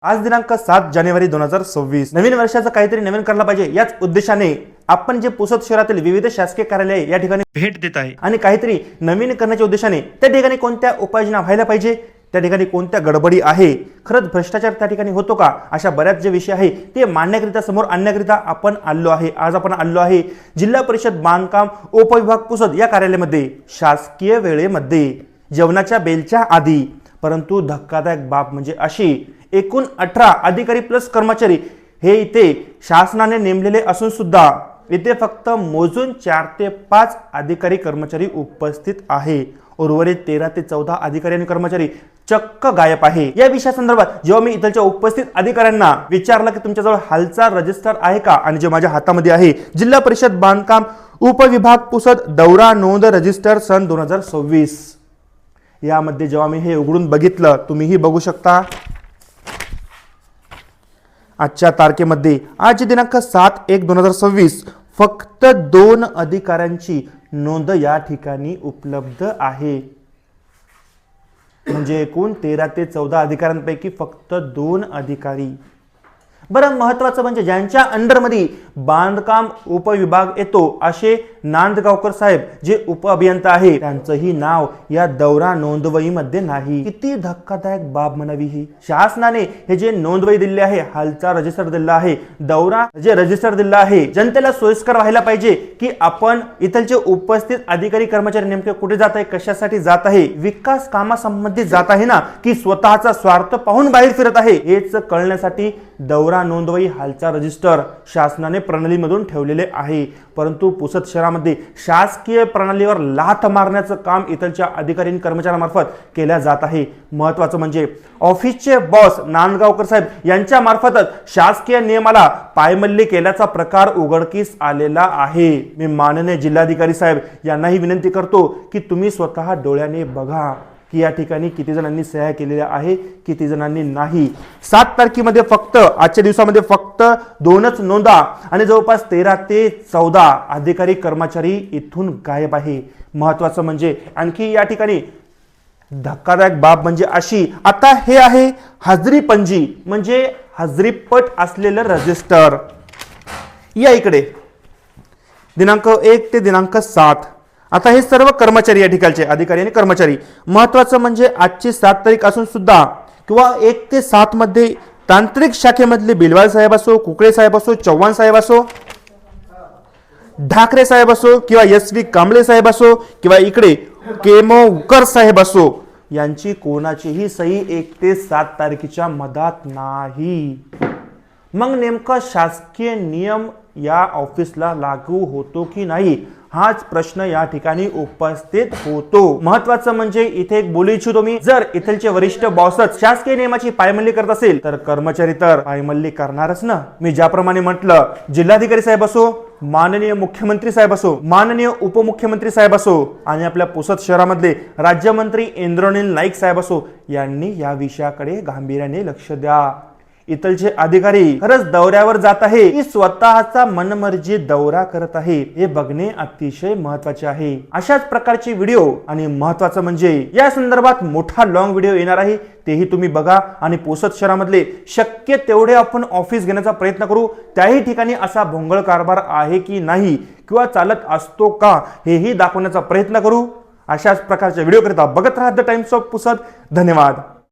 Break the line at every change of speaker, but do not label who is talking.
आज दिनांक 7 जानेवारी 2026 नवीन वर्षाचं काहीतरी नवीन करायला पाहिजे याच उद्देशाने आपण जे पुसद शहरातील विविध शासकीय कार्यालय या ठिकाणी भेट देत आहे आणि काहीतरी नवीन करण्याच्या उद्देशाने त्या ठिकाणी कोणत्या उपाययोजना व्हायला पाहिजे, त्या ठिकाणी कोणत्या गडबडी आहे, खरंच भ्रष्टाचार त्या ठिकाणी होतो का, अशा बऱ्याच जे विषय आहे ते मांडण्याकरिता समोर आणण्याकरिता आपण आलो आहे। आज आपण आलो आहे जिल्हा परिषद बांधकाम उपविभाग पुसद या कार्यालयामध्ये शासकीय वेळेमध्ये जेवणाच्या बेलच्या आधी। परंतु धक्कादायक बाब म्हणजे अशी एकूण 18 अधिकारी प्लस कर्मचारी हे इथे शासनाने नेमलेले असून सुद्धा इथे फक्त मोजून 4 ते 5 अधिकारी कर्मचारी उपस्थित आहे। उर्वरित 13 ते 14 अधिकारी आणि कर्मचारी चक्क गायब आहे। या विषयासंदर्भात जेव्हा मी इथलच्या उपस्थित अधिकाऱ्यांना विचारलं की तुमच्याजवळ हालचा रजिस्टर आहे का, आणि जे माझ्या हातामध्ये आहे जिल्हा परिषद बांधकाम उपविभाग पुसद दौरा नोंद रजिस्टर सन 2026, यामध्ये जेव्हा मी हे उघडून बघितलं, तुम्हीही बघू शकता आजच्या तारखेमध्ये आज दिनांक 7/1/2026 फक्त 2 अधिकाऱ्यांची नोंद या ठिकाणी उपलब्ध आहे। म्हणजे एकूण 13 ते 14 अधिकाऱ्यांपैकी फक्त 2 अधिकारी। बरं, महत्वाचं म्हणजे ज्यांच्या अंडरमध्ये बांधकाम उपविभाग येतो असे नांदगावकर साहेब जे उप अभियंता आहे त्यांचंही नाव या दौरा नोंदवहीमध्ये नाही। किती धक्कादायक बाब म्हणावी ही। शासनाने हे जे नोंदवही दिले आहे, हालचा रजिस्टर दिला आहे, दौरा जे रजिस्टर दिला आहे, जनतेला सोयीस्कर व्हायला पाहिजे की आपण इथलचे उपस्थित अधिकारी कर्मचारी नेमके कुठे जात आहे, कशासाठी जात आहे, विकास कामासंबंधित जात आहे ना की स्वतःचा स्वार्थ पाहून बाहेर फिरत आहे, हेच कळण्यासाठी दौरा नोंदवही हालचा रजिस्टर शासनाने प्रणालीमधून ठेवलेले आहे। परंतु पुसद शहरामध्ये शासकीय प्रणालीवर लाथ मारण्याचं काम इथलच्या अधिकारी कर्मचाऱ्यांमार्फत केल्या जात आहे। महत्त्वाचं म्हणजे ऑफिसचे बॉस नांदगावकर साहेब यांच्या मार्फतच शासकीय नियमाला पायमल्ली केल्याचा प्रकार उघडकीस आलेला आहे। मी माननीय जिल्हाधिकारी साहेब यांनाही विनंती करतो की तुम्ही स्वतः डोळ्याने बघा की या ठिकाणी किती जणांनी सह्या केलेल्या आहे, किती जणांनी नाही। 7 तारखेमध्ये फक्त आजच्या दिवसामध्ये फक्त 2च नोंदा आणि जवळपास 13 ते 14 अधिकारी कर्मचारी इथून गायब आहे। महत्त्वाचं म्हणजे आणखी या ठिकाणी धक्कादायक बाब म्हणजे अशी, आता हे आहे हजरी पंजी म्हणजे हजरीपट असलेलं रजिस्टर। या इकडे दिनांक 1 ते दिनांक 7 आता हे सर्व कर्मचारी या ठिकाणचे अधिकारी आणि कर्मचारी। महत्त्वाचं म्हणजे आजची 7 तारीख असून सुद्धा किंवा 1 ते 7 मध्ये तांत्रिक शाखेमधले बिलवाल साहेब असो, कुकडे साहेब असो, चव्हाण साहेब असो, ढाकरे साहेब असो किंवा SV कांबळे साहेब असो किंवा इकडे केमोकर साहेब असो, यांची कोणाचीही सही 1 ते 7 तारखेच्या मधात नाही। मग नेमका शासकीय नियम या ऑफिसला लागू होतो की नाही हाच प्रश्न या ठिकाणी उपस्थित होतो। महत्वाचं म्हणजे इथे एक बोलू इच्छितो मी, जर इथलचे वरिष्ठ बॉसच शासकीय नियमाची पायमल्ली करत असेल तर कर्मचारी तर पायमल्ली करणारच ना। मी ज्याप्रमाणे म्हटलं, जिल्हाधिकारी साहेब असो, माननीय मुख्यमंत्री साहेब असो, माननीय उपमुख्यमंत्री साहेब असो आणि आपल्या पुसद शहरामधले राज्यमंत्री इंद्रनील नाईक साहेब असो, यांनी या विषयाकडे गांभीर्याने लक्ष द्या। इथलचे अधिकारी खरंच दौऱ्यावर जात आहे की स्वतःचा मनमर्जी दौरा करत आहे हे बघणे अतिशय महत्त्वाचे आहे। अशाच प्रकारचे व्हिडिओ आणि महत्त्वाचं म्हणजे या संदर्भात मोठा लॉंग व्हिडिओ येणार आहे, तेही तुम्ही बघा आणि पुसद शहरामधले शक्य तेवढे आपण ऑफिस घेण्याचा प्रयत्न करू। त्याही ठिकाणी असा भोंगळ कारभार आहे की नाही किंवा चालत असतो का हेही दाखवण्याचा प्रयत्न करू। अशाच प्रकारचे व्हिडिओ करता बघत राहा द टाइम्स ऑफ पुसद। धन्यवाद।